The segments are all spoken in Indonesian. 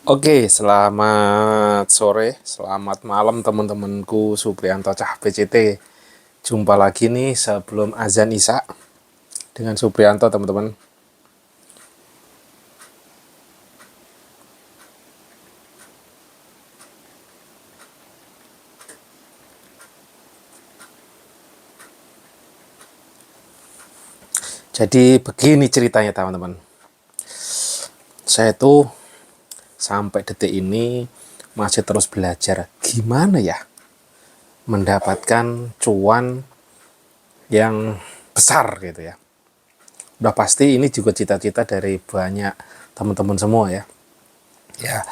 Oke, selamat sore, selamat malam teman-temanku Supriyanto Cah PCT. Jumpa lagi nih sebelum azan Isya dengan Supriyanto teman-teman. Jadi begini ceritanya teman-teman. Saya tuh sampai detik ini masih terus belajar gimana ya mendapatkan cuan yang besar gitu ya. Udah pasti ini juga cita-cita dari banyak teman-teman semua ya. Ya,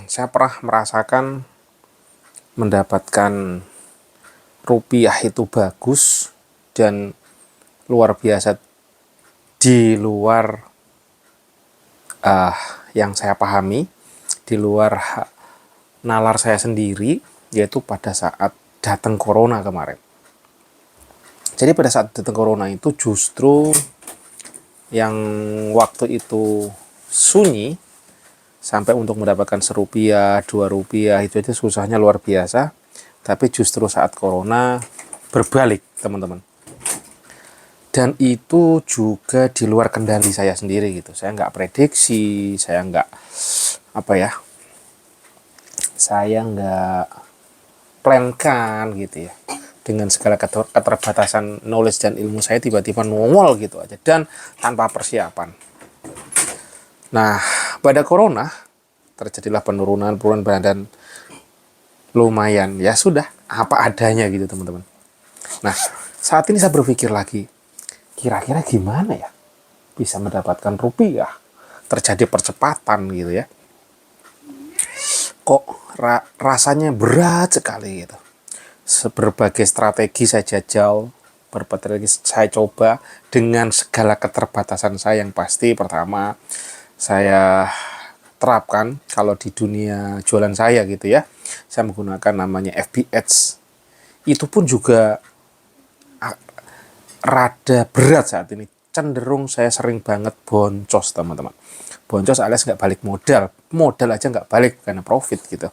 saya pernah merasakan mendapatkan rupiah itu bagus dan luar biasa di luar yang saya pahami, di luar nalar saya sendiri, yaitu pada saat datang corona kemarin. Jadi pada saat datang corona itu justru yang waktu itu sunyi sampai untuk mendapatkan serupiah, dua rupiah itu aja susahnya luar biasa. Tapi justru saat corona berbalik teman-teman. Dan itu juga di luar kendali saya sendiri gitu. Saya nggak prediksi, saya nggak saya nggak plankan gitu ya. Dengan segala keterbatasan knowledge dan ilmu saya tiba-tiba nongol gitu aja dan tanpa persiapan. Nah, pada corona terjadilah penurunan berat badan lumayan. Ya sudah, apa adanya gitu teman-teman. Nah, saat ini saya berpikir lagi, kira-kira gimana ya bisa mendapatkan rupiah, terjadi percepatan gitu ya, kok rasanya berat sekali gitu. Berbagai strategi saya jajal, berbagai saya coba dengan segala keterbatasan saya. Yang pasti pertama saya terapkan kalau di dunia jualan saya gitu ya, saya menggunakan namanya FB Ads. Itu pun juga rada berat saat ini, cenderung saya sering banget boncos teman-teman. Boncos alias nggak balik modal aja nggak balik karena profit gitu.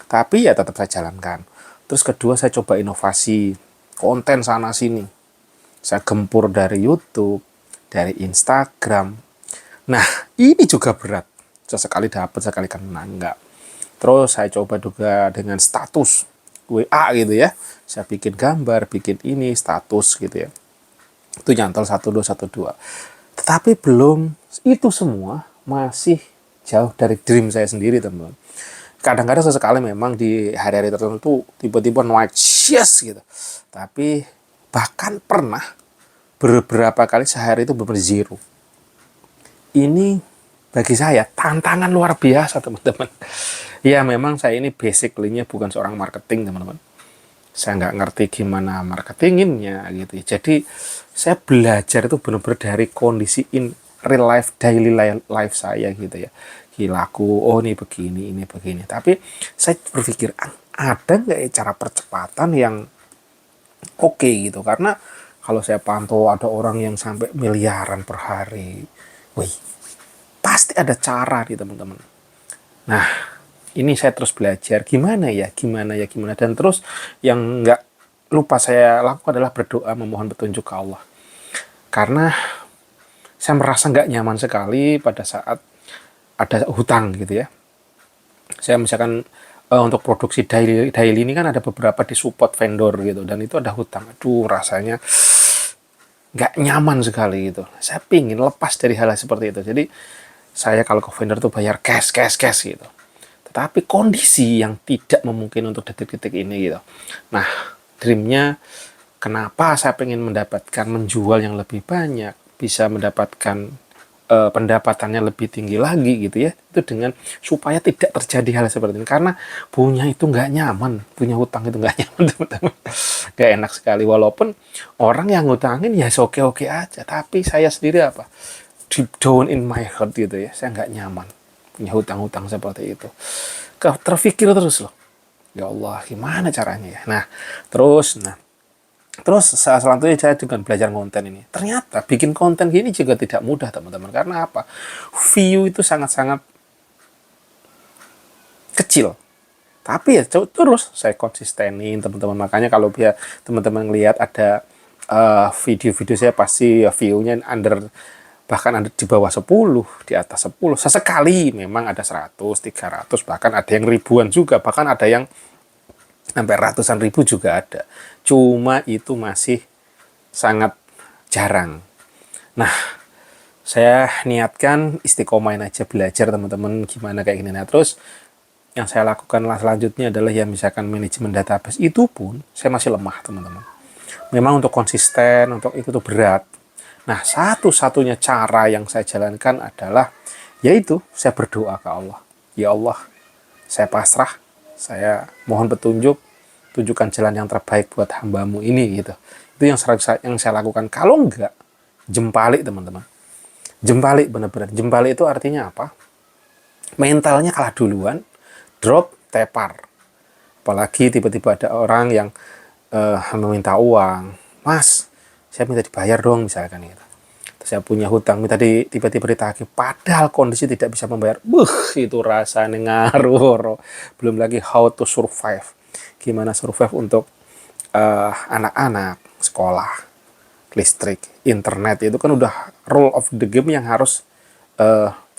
Tapi ya tetap saya jalankan. Terus kedua saya coba inovasi konten sana sini. Saya gempur dari YouTube, dari Instagram. Nah ini juga berat. Sesekali dapat, sekali kena enggak. Terus saya coba juga dengan status WA gitu ya. Saya bikin gambar, bikin ini status gitu ya. Itu nyantol 1212. Tetapi belum itu semua masih jauh dari dream saya sendiri teman-teman. Kadang-kadang sesekali memang di hari-hari tertentu tiba-tiba naik yes gitu. Tapi bahkan pernah beberapa kali sehari itu benar zero. Ini bagi saya tantangan luar biasa teman-teman. Ya memang saya ini basically-nya bukan seorang marketing teman-teman. Saya nggak ngerti gimana marketinginnya gitu ya. Jadi saya belajar itu benar-benar dari kondisi in real life, daily life saya gitu ya. Gilaku, oh ini begini. Tapi saya berpikir ada nggak ya cara percepatan yang oke gitu. Karena kalau saya pantau ada orang yang sampai miliaran per hari. Wih, pasti ada cara nih teman-teman. Nah, ini saya terus belajar gimana dan terus yang nggak lupa saya lakukan adalah berdoa memohon petunjuk ke Allah karena saya merasa nggak nyaman sekali pada saat ada hutang gitu ya. Saya misalkan untuk produksi daily ini kan ada beberapa di support vendor gitu dan itu ada hutang, aduh rasanya nggak nyaman sekali gitu. Saya pingin lepas dari hal seperti itu, jadi saya kalau ke vendor tuh bayar cash gitu. Tetapi kondisi yang tidak memungkinkan untuk detik-detik ini gitu. Nah, dreamnya kenapa saya pengen mendapatkan menjual yang lebih banyak, bisa mendapatkan pendapatannya lebih tinggi lagi gitu ya, itu dengan supaya tidak terjadi hal seperti ini karena punya itu nggak nyaman, punya hutang itu nggak nyaman teman-teman, nggak enak sekali walaupun orang yang ngutangin ya oke-oke aja, tapi saya sendiri apa deep down in my heart gitu ya, saya nggak nyaman punya hutang-hutang seperti itu. Terpikir terus loh, ya Allah gimana caranya ya. Terus selanjutnya saya dengan belajar konten ini. Ternyata bikin konten gini juga tidak mudah teman-teman. Karena apa? View itu sangat-sangat kecil. Tapi ya terus saya konsistenin teman-teman. Makanya kalau dia teman-teman lihat ada video-video saya pasti view-nya bahkan ada di bawah 10, di atas 10. Sesekali memang ada 100, 300, bahkan ada yang ribuan juga, bahkan ada yang sampai ratusan ribu juga ada. Cuma itu masih sangat jarang. Nah, saya niatkan istiqomahin aja belajar teman-teman gimana kayak gini. Nah, terus yang saya lakukan selanjutnya adalah ya misalkan manajemen database, itu pun saya masih lemah teman-teman. Memang untuk konsisten, untuk itu tuh berat. Nah, satu-satunya cara yang saya jalankan adalah yaitu saya berdoa ke Allah. Ya Allah, saya pasrah, saya mohon petunjuk, tunjukkan jalan yang terbaik buat hambamu ini gitu. Itu yang saya lakukan. Kalau enggak, jempalik teman-teman. Jempalik benar-benar. Jempalik itu artinya apa? Mentalnya kalah duluan, drop, tepar. Apalagi tiba-tiba ada orang yang meminta uang. Mas, saya minta dibayar dong misalkan gitu. Terus saya punya hutang, minta tiba-tiba ditagih, padahal kondisi tidak bisa membayar. Itu rasanya ngaruh. Belum lagi how to survive. Gimana survive untuk anak-anak, sekolah, listrik, internet. Itu kan udah rule of the game yang harus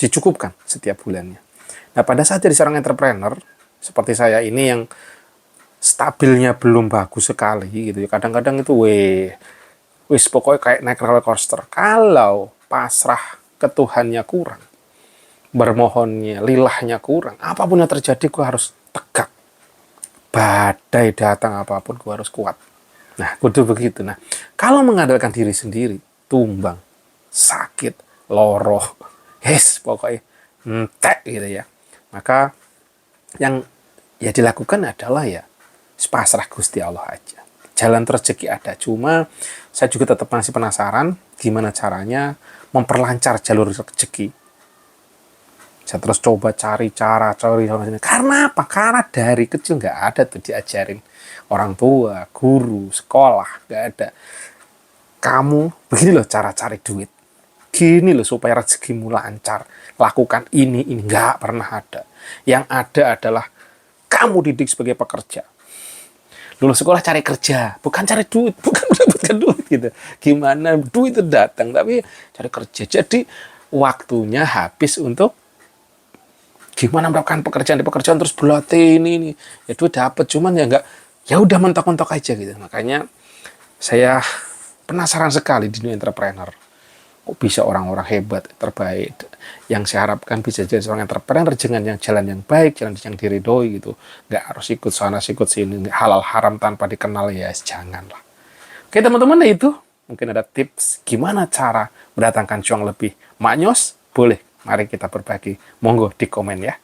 dicukupkan setiap bulannya. Nah, pada saat jadi seorang entrepreneur, seperti saya ini yang stabilnya belum bagus sekali gitu ya. Kadang-kadang itu wis pokoknya kayak naik roller coaster. Kalau pasrah ke Tuhannya kurang, bermohonnya, lilahnya kurang, apapun yang terjadi gue harus tegak. Badai datang apapun gue harus kuat. Nah, kudu begitu. Nah, kalau mengandalkan diri sendiri, tumbang, sakit, loroh, pokoknya entek gitu ya. Maka yang ya dilakukan adalah ya pasrah Gusti Allah aja. Jalan rezeki ada. Cuma saya juga tetap masih penasaran gimana caranya memperlancar jalur rezeki. Saya terus coba cari cara. Karena apa? Karena dari kecil nggak ada tuh diajarin orang tua, guru, sekolah, nggak ada. Kamu begini loh cara cari duit. Gini loh supaya rezekimu lancar. Lakukan ini nggak pernah ada. Yang ada adalah kamu didik sebagai pekerja. Lulus sekolah cari kerja, bukan cari duit, bukan mendapatkan duit gitu. Gimana duit itu datang, tapi cari kerja. Jadi waktunya habis untuk gimana mendapatkan pekerjaan di pekerjaan terus berlatih ini. Ya duit dapat, cuman ya enggak, ya udah mentok-mentok aja gitu. Makanya saya penasaran sekali di dunia entrepreneur. Kok bisa orang-orang hebat, terbaik, yang saya harapkan bisa jadi seorang entrepreneur dengan yang jalan yang baik, jalan yang diridhoi gitu. Nggak harus ikut sana, ikut sini, halal haram tanpa dikenal, ya janganlah. Oke teman-teman, itu mungkin ada tips gimana cara mendatangkan cuan lebih. Maknyos, boleh, mari kita berbagi. Monggo di komen ya.